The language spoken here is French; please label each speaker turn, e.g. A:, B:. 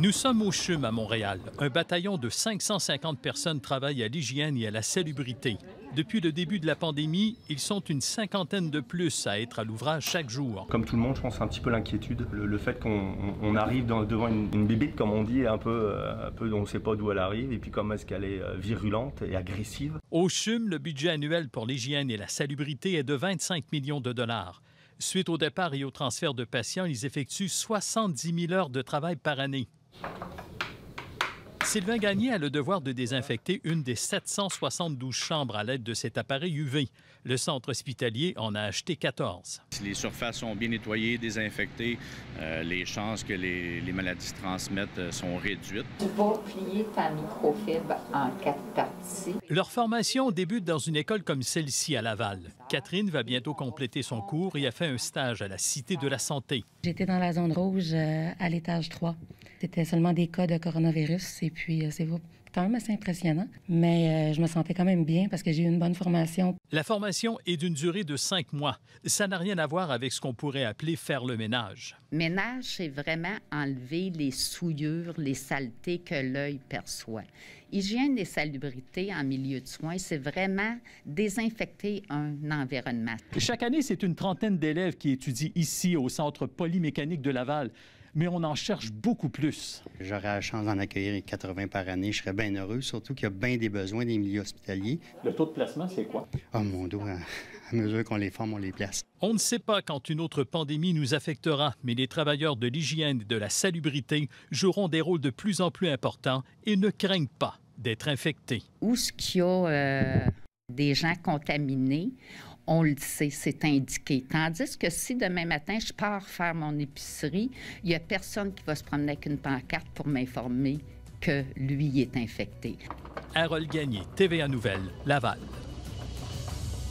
A: Nous sommes au CHUM à Montréal. Un bataillon de 550 personnes travaille à l'hygiène et à la salubrité. Depuis le début de la pandémie, ils sont une cinquantaine de plus à être à l'ouvrage chaque jour.
B: Comme tout le monde, je pense un petit peu l'inquiétude. Le fait qu'on arrive devant une bébite, comme on dit, un peu on ne sait pas d'où elle arrive, et puis comment est-ce qu'elle est virulente et agressive.
A: Au CHUM, le budget annuel pour l'hygiène et la salubrité est de 25 millions de dollars. Suite au départ et au transfert de patients, ils effectuent 70 000 heures de travail par année. Sylvain Gagné a le devoir de désinfecter une des 772 chambres à l'aide de cet appareil UV. Le centre hospitalier en a acheté 14.
C: Si les surfaces sont bien nettoyées, désinfectées, les chances que les maladies se transmettent sont réduites.
D: Tu vas plier ta microfibre en 4 parties.
A: Leur formation débute dans une école comme celle-ci à Laval. Catherine va bientôt compléter son cours et a fait un stage à la Cité de la Santé.
E: J'étais dans la zone rouge à l'étage 3. C'était seulement des cas de coronavirus et puis c'est quand même assez impressionnant. Mais je me sentais quand même bien parce que j'ai eu une bonne formation.
A: La formation est d'une durée de 5 mois. Ça n'a rien à voir avec ce qu'on pourrait appeler faire le ménage.
D: Ménage, c'est vraiment enlever les souillures, les saletés que l'œil perçoit. Hygiène et salubrité en milieu de soins, c'est vraiment désinfecter un environnement.
A: Chaque année, c'est une trentaine d'élèves qui étudient ici au Centre polymécanique de Laval. Mais on en cherche beaucoup plus.
F: J'aurais la chance d'en accueillir 80 par année. Je serais bien heureux, surtout qu'il y a bien des besoins des milieux hospitaliers.
A: Le taux de placement, c'est quoi?
F: Oh mon Dieu, à mesure qu'on les forme, on les place.
A: On ne sait pas quand une autre pandémie nous affectera, mais les travailleurs de l'hygiène et de la salubrité joueront des rôles de plus en plus importants et ne craignent pas d'être infectés.
D: Où est-ce qu'il y a des gens contaminés? On le sait, c'est indiqué. Tandis que si demain matin, je pars faire mon épicerie, il n'y a personne qui va se promener avec une pancarte pour m'informer que lui est infecté.
A: Harold Gagné, TVA Nouvelles, Laval.